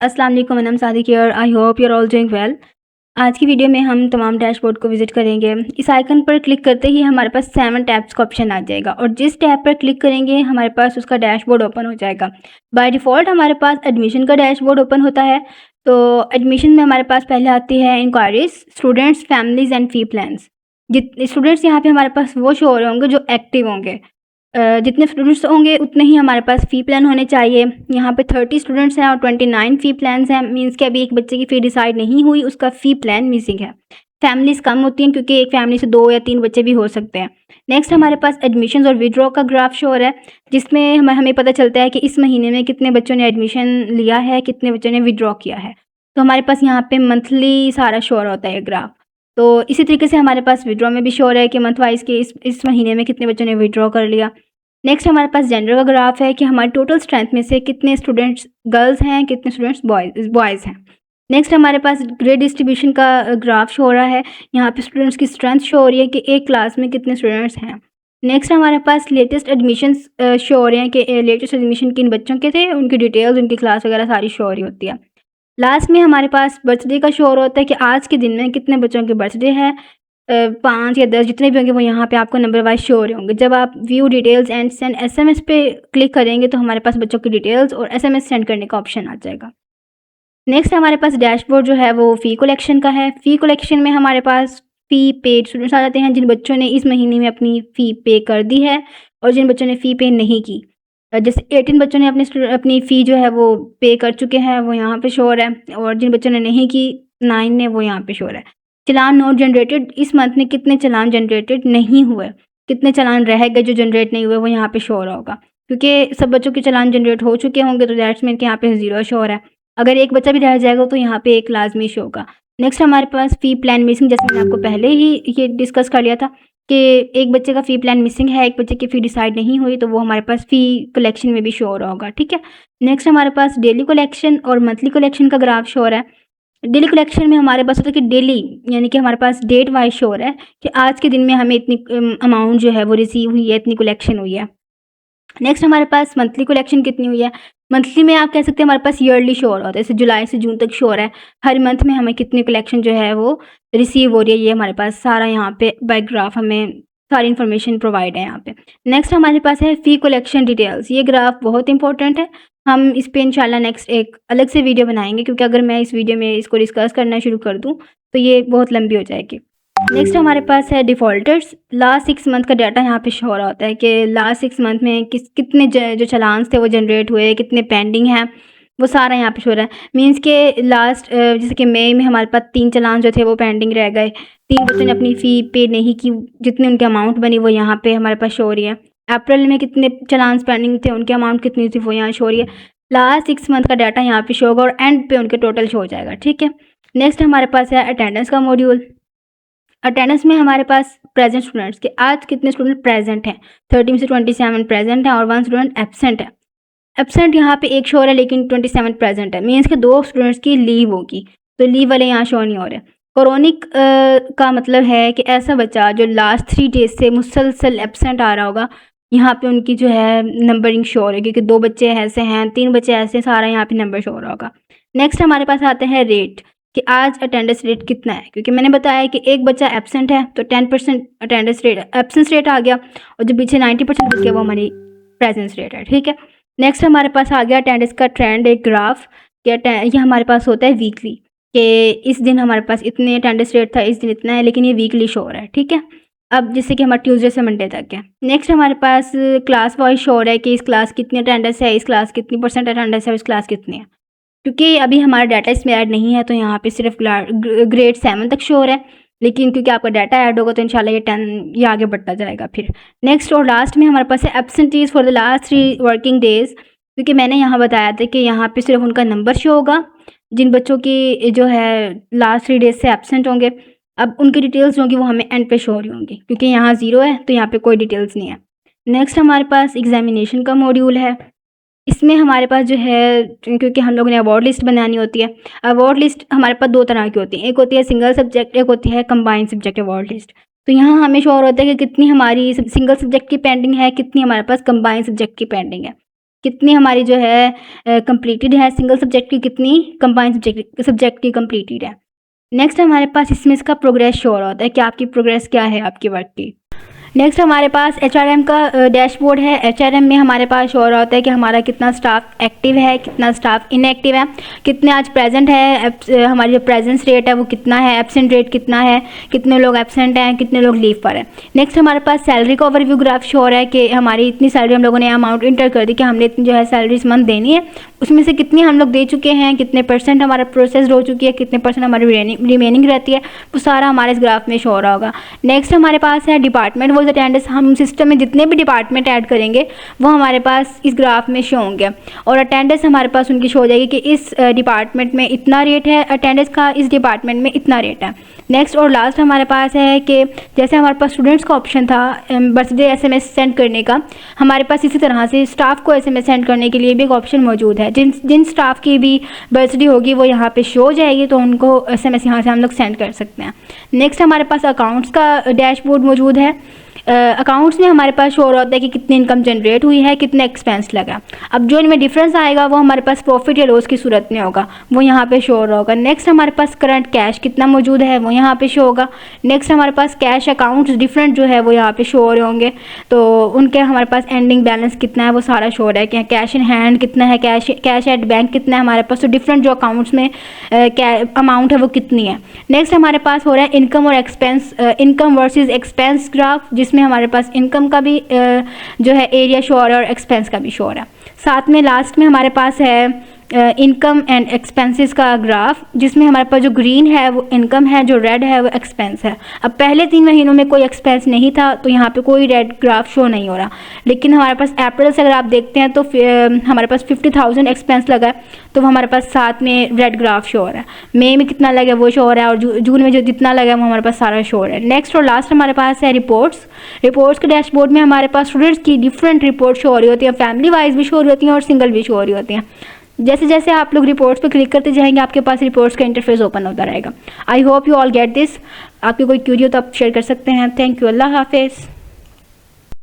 अस्सलाम वालेकुम, मैं Sadiq here. I hope you are all doing well. आज की वीडियो में हम तमाम डैशबोर्ड को विजिट करेंगे। इस आइकन पर क्लिक करते ही हमारे पास 7 टैब्स का ऑप्शन आ जाएगा और जिस टैब पर क्लिक करेंगे हमारे पास उसका डैशबोर्ड ओपन हो जाएगा। बाय डिफ़ॉल्ट हमारे पास एडमिशन का डैशबोर्ड ओपन होता है। तो एडमिशन में हमारे पास पहले आती है inquiries, students, families and fee plans. जित स्टूडेंट्स यहाँ पे हमारे पास वो शो हो रहे होंगे जो एक्टिव होंगे। जितने स्टूडेंट्स होंगे उतने ही हमारे पास फ़ी प्लान होने चाहिए। यहाँ पे 30 स्टूडेंट्स हैं और 29 फ़ी प्लान्स हैं। मीन्स कि अभी एक बच्चे की फ़ी डिसाइड नहीं हुई, उसका फ़ी प्लान मिसिंग है। फैमिलीज़ कम होती हैं क्योंकि एक फैमिली से 2 या 3 बच्चे भी हो सकते हैं। नेक्स्ट हमारे पास एडमिशन्स और विथड्रॉ का ग्राफ शो हो रहा है, जिसमें हमें पता चलता है कि इस महीने में कितने बच्चों ने एडमिशन लिया है, कितने बच्चों ने विथड्रॉ किया है। तो हमारे पास यहाँ पे मंथली सारा शो हो रहा होता है ग्राफ। तो इसी तरीके से हमारे पास विथड्रॉ में भी शो हो रहा है कि मंथ वाइज़ के इस महीने में कितने बच्चों ने विथड्रॉ कर लिया। नेक्स्ट हमारे पास जेंडर का ग्राफ है कि हमारी टोटल स्ट्रेंथ में से कितने स्टूडेंट्स गर्ल्स हैं, कितने स्टूडेंट्स बॉयज़ हैं। नेक्स्ट हमारे पास ग्रेड डिस्ट्रीब्यूशन का ग्राफ शो हो रहा है। यहाँ पे स्टूडेंट्स की स्ट्रेंथ शो हो रही है कि एक क्लास में कितने स्टूडेंट्स हैं। नेक्स्ट हमारे पास लेटेस्ट एडमिशन्स शो हो रहे हैं कि लेटेस्ट एडमिशन किन बच्चों के थे, उनकी डिटेल्स, उनकी क्लास वगैरह सारी शो हो रही होती है। लास्ट में हमारे पास बर्थडे का शो हो रहा होता है कि आज के दिन में कितने बच्चों के बर्थडे है। 5 या 10 जितने भी होंगे वो यहाँ पे आपको नंबर वाइज़ शो हो रहे होंगे। जब आप view details and send SMS पे क्लिक करेंगे तो हमारे पास बच्चों की डिटेल्स और एसएमएस सेंड करने का ऑप्शन आ जाएगा। नेक्स्ट हमारे पास डैशबोर्ड जो है वो फ़ी कलेक्शन का है। फ़ी कलेक्शन में हमारे पास फ़ी पेड स्टूडेंट्स आ जाते हैं, जिन बच्चों ने इस महीने में अपनी फ़ी पे कर दी है और जिन बच्चों ने फ़ी पे नहीं की। जैसे 18 बच्चों ने अपनी फ़ी जो है वो पे कर चुके हैं, वो यहाँ पे शो हो रहा है और जिन बच्चों ने नहीं की 9 ने, वो यहाँ पे शो हो रहा है। चालान नोट जनरेटेड, इस मंथ में कितने चालान जनरेटेड नहीं हुए, कितने चालान रह गए जो जनरेट नहीं हुए, वो यहाँ पे शो हो रहा होगा। क्योंकि सब बच्चों के चालान जनरेट हो चुके होंगे तो दैट्स मीन कि यहाँ पे 0 शो हो रहा है। अगर एक बच्चा भी रह जाएगा तो यहाँ पे 1 लाज़मी शो होगा। नेक्स्ट हमारे पास फ़ी प्लान मिसिंग, जैसे मैंने आपको पहले ही ये डिस्कस कर लिया था कि एक बच्चे का फ़ी प्लान मिसिंग है, एक बच्चे की फ़ी डिसाइड नहीं हुई, तो वो हमारे पास फ़ी कलेक्शन में भी शो हो रहा होगा, ठीक है। नेक्स्ट हमारे पास डेली कलेक्शन और मंथली कलेक्शन का ग्राफ शो हो रहा है। डेली कलेक्शन में हमारे पास होता है कि डेली यानी कि हमारे पास डेट वाइज शो हो रहा है कि आज के दिन में हमें इतनी अमाउंट जो है वो रिसीव हुई है, इतनी कलेक्शन हुई है। नेक्स्ट हमारे पास मंथली कलेक्शन कितनी हुई है। मंथली में आप कह सकते हैं हमारे पास ईयरली शो हो रहा होता है, जैसे जुलाई से जून तक शो हो रहा है। हर मंथ में हमें कितनी कलेक्शन जो है वो रिसीव हो रही है, ये हमारे पास सारा यहाँ पे बाय ग्राफ हमें सारी इन्फॉर्मेशन प्रोवाइड है यहाँ पे। नेक्स्ट हमारे पास है फ़ी कलेक्शन डिटेल्स। ये ग्राफ बहुत इंपॉर्टेंट है। हम इस पे इंशाल्लाह नेक्स्ट एक अलग से वीडियो बनाएंगे, क्योंकि अगर मैं इस वीडियो में इसको डिस्कस करना शुरू कर दूँ तो ये बहुत लंबी हो जाएगी। नेक्स्ट हमारे पास है डिफ़ॉल्टर्स। लास्ट 6 मंथ का डाटा यहाँ पे शो हो रहा होता है कि लास्ट 6 मंथ में कितने जो चालान्स थे वो जनरेट हुए, कितने पेंडिंग हैं, वो सारा यहाँ पे शो हो रहा है। मीन्स के लास्ट जैसे कि मई में हमारे पास 3 चालान जो थे वो पेंडिंग रह गए। 3 बच्चों ने अपनी फ़ी पे नहीं की, जितनी उनकी अमाउंट बनी वो यहाँ पे हमारे पास शो हो रही है। अप्रैल में कितने चालान्स पेंडिंग थे, उनकी अमाउंट कितनी थी, वो यहाँ शो हो रही है। लास्ट 6 मंथ का डाटा यहाँ पे शो होगा और एंड पे उनके टोटल शो हो जाएगा, ठीक है। नेक्स्ट हमारे पास है अटेंडेंस का मॉड्यूल। अटेंडेंस में हमारे पास प्रेजेंट स्टूडेंट्स के आज कितने स्टूडेंट प्रेजेंट हैं। 30 में से 27 प्रेजेंट हैं और 1 स्टूडेंट एब्सेंट है। एब्सेंट यहाँ पे एक शो हो रहा है लेकिन 27 प्रेजेंट है, मीन्स के 2 स्टूडेंट्स की लीव होगी, तो लीव वाले यहाँ शो नहीं हो रहे। क्रोनिक का मतलब है कि ऐसा बच्चा जो लास्ट 3 डेज से मुसलसल एब्सेंट आ रहा होगा, यहाँ पे उनकी जो है नंबरिंग शो हो रही है, क्योंकि 2 बच्चे ऐसे हैं, 3 बच्चे ऐसे, सारा यहाँ पे नंबर शो हो रहा होगा। नेक्स्ट हमारे पास आता है रेट कि आज अटेंडेंस रेट कितना है, क्योंकि मैंने बताया कि एक बच्चा एब्सेंट है तो 10% अटेंडेंस रेट एब्सेंस रेट आ गया और जो पीछे 90% बच गया वो हमारी प्रेजेंस रेट है, ठीक है। नेक्स्ट हमारे पास आ गया अटेंडेंस का ट्रेंड, एक ग्राफ कि ये हमारे पास होता है वीकली कि इस दिन हमारे पास इतने अटेंडेंस रेट था, इस दिन इतना है, लेकिन ये वीकली शो हो रहा है, ठीक है। अब जैसे कि हमारा ट्यूसडे से मंडे तक है। नेक्स्ट हमारे पास क्लास वाइज शो हो रहा है कि इस क्लास कितनी अटेंडेंस है, इस क्लास कितनी परसेंट अटेंडेंस है, इस क्लास कितनी है। क्योंकि अभी हमारा डाटा इसमें ऐड नहीं है तो यहाँ पे सिर्फ ग्रेड 7 तक शो हो रहा है, लेकिन क्योंकि आपका डाटा ऐड होगा तो इंशाल्लाह ये 10 ये आगे बढ़ता जाएगा फिर। नेक्स्ट और लास्ट में हमारे पास है absentees for the last 3 working days, क्योंकि मैंने यहाँ बताया था कि यहाँ पे सिर्फ उनका नंबर शो होगा जिन बच्चों की जो है लास्ट 3 डेज से एब्सेंट होंगे। अब उनकी डिटेल्स होंगी वो हमें एंड पे शो हो रही होंगी, क्योंकि यहाँ 0 है तो यहाँ पे कोई डिटेल्स नहीं है। नेक्स्ट हमारे पास एग्जामिनेशन का मॉड्यूल है। इसमें हमारे पास जो है, क्योंकि हम लोगों ने अवार्ड लिस्ट बनानी होती है। अवार्ड लिस्ट हमारे पास 2 तरह की होती है, एक होती है सिंगल सब्जेक्ट, एक होती है कंबाइंड सब्जेक्ट अवार्ड लिस्ट। तो यहाँ हमें श्योर होता है कि कितनी हमारी सिंगल सब्जेक्ट की पेंडिंग है, कितनी हमारे पास कंबाइंड सब्जेक्ट की पेंडिंग है। कितनी हमारी जो है कंप्लीटेड है सिंगल सब्जेक्ट की, कितनी कंबाइंड सब्जेक्ट की कंप्लीटेड है। नेक्स्ट हमारे पास इसमें इसका प्रोग्रेस शो हो रहा होता है कि आपकी प्रोग्रेस क्या है आपके वर्क की। नेक्स्ट हमारे पास एचआरएम का डैशबोर्ड है। एचआरएम में हमारे पास शो हो रहा होता है कि हमारा कितना स्टाफ एक्टिव है, कितना स्टाफ इनएक्टिव है, कितने आज प्रेजेंट है, हमारी जो प्रेजेंस रेट है वो कितना है, एब्सेंट रेट कितना है, कितने लोग एब्सेंट हैं, कितने लोग लीव पर हैं। नेक्स्ट हमारे पास सैलरी का ओवरव्यू ग्राफ शो हो रहा है कि हमारी इतनी सैलरी हम लोगों ने अमाउंट इंटर कर दी कि हमने इतनी जो है सैलरी इस मंथ देनी है, उसमें से कितनी हम लोग दे चुके हैं, कितने परसेंट हमारा प्रोसेस हो चुकी है, कितने परसेंट हमारी रिमेनिंग रहती है, वो सारा हमारे इस ग्राफ में शो हो रहा होगा। नेक्स्ट हमारे पास है डिपार्टमेंट वाइज अटेंडेंस। हम सिस्टम में जितने भी डिपार्टमेंट ऐड करेंगे वो हमारे पास इस ग्राफ में शो होंगे और अटेंडेंस हमारे पास उनकी शो हो जाएगी कि इस डिपार्टमेंट में इतना रेट है अटेंडेंस का, इस डिपार्टमेंट में इतना रेट है। नेक्स्ट और लास्ट हमारे पास है कि जैसे हमारे पास स्टूडेंट्स का ऑप्शन था बर्थडे एसएमएस सेंड करने का, हमारे पास इसी तरह से स्टाफ को एसएमएस सेंड करने के लिए भी एक ऑप्शन मौजूद है। जिन स्टाफ की भी बर्थडे होगी वो यहाँ पे शो हो जाएगी, तो उनको एसएमएस यहाँ से हम लोग सेंड कर सकते हैं। नेक्स्ट हमारे पास अकाउंट्स का डैशबोर्ड मौजूद है। अकाउंट्स में हमारे पास शो हो रहा होता है कि कितनी इनकम जनरेट हुई है, कितने एक्सपेंस लगा। अब जो इनमें डिफरेंस आएगा वो हमारे पास प्रॉफिट या लॉस की सूरत में होगा, वो यहाँ पे शो हो रहा होगा। नेक्स्ट हमारे पास करंट कैश कितना मौजूद है वो यहाँ पे शो होगा। नेक्स्ट हमारे पास कैश अकाउंट्स डिफरेंट जो है वो यहाँ पे शो हो रहे होंगे, तो उनके हमारे पास एंडिंग बैलेंस कितना है वो सारा शो हो रहा है कि कैश इन हैंड कितना है, कैश एट बैंक कितना है हमारे पास, तो डिफरेंट जो अकाउंट्स में अमाउंट है वो कितनी है। नेक्स्ट हमारे पास हो रहा है इनकम और expense, income versus expense graph, जिसमें हमारे पास इनकम का भी जो है एरिया शो हो रहा है और एक्सपेंस का भी शो हो रहा है। साथ में लास्ट में हमारे पास है इनकम एंड एक्सपेंसेस का ग्राफ, जिसमें हमारे पास जो ग्रीन है वो इनकम है, जो रेड है वो एक्सपेंस है। अब पहले 3 महीनों में कोई एक्सपेंस नहीं था तो यहाँ पे कोई रेड ग्राफ शो नहीं हो रहा, लेकिन हमारे पास अप्रैल से अगर आप देखते हैं तो हमारे पास 50,000 एक्सपेंस लगा है, तो हमारे पास साथ में रेड ग्राफ शो हो रहा है। मई में कितना लगा है वो शो हो रहा है और जून में जो जितना लगा है वो हमारे पास सारा शो हो रहा है। नेक्स्ट और लास्ट हमारे पास है रिपोर्ट्स। रिपोर्ट्स के डैशबोर्ड में हमारे पास स्टूडेंट्स की डिफरेंट रिपोर्ट शो हो रही होती है, फैमिली वाइज भी शो हो रही होती हैं और सिंगल भी शो हो रही होती हैं। जैसे जैसे आप लोग रिपोर्ट्स पे क्लिक करते जाएंगे आपके पास रिपोर्ट्स का इंटरफेस ओपन होता रहेगा। आई hope you all get this. आपकी कोई क्यूरी हो तो आप शेयर कर सकते हैं। Thank you. अल्लाह हाफिज़।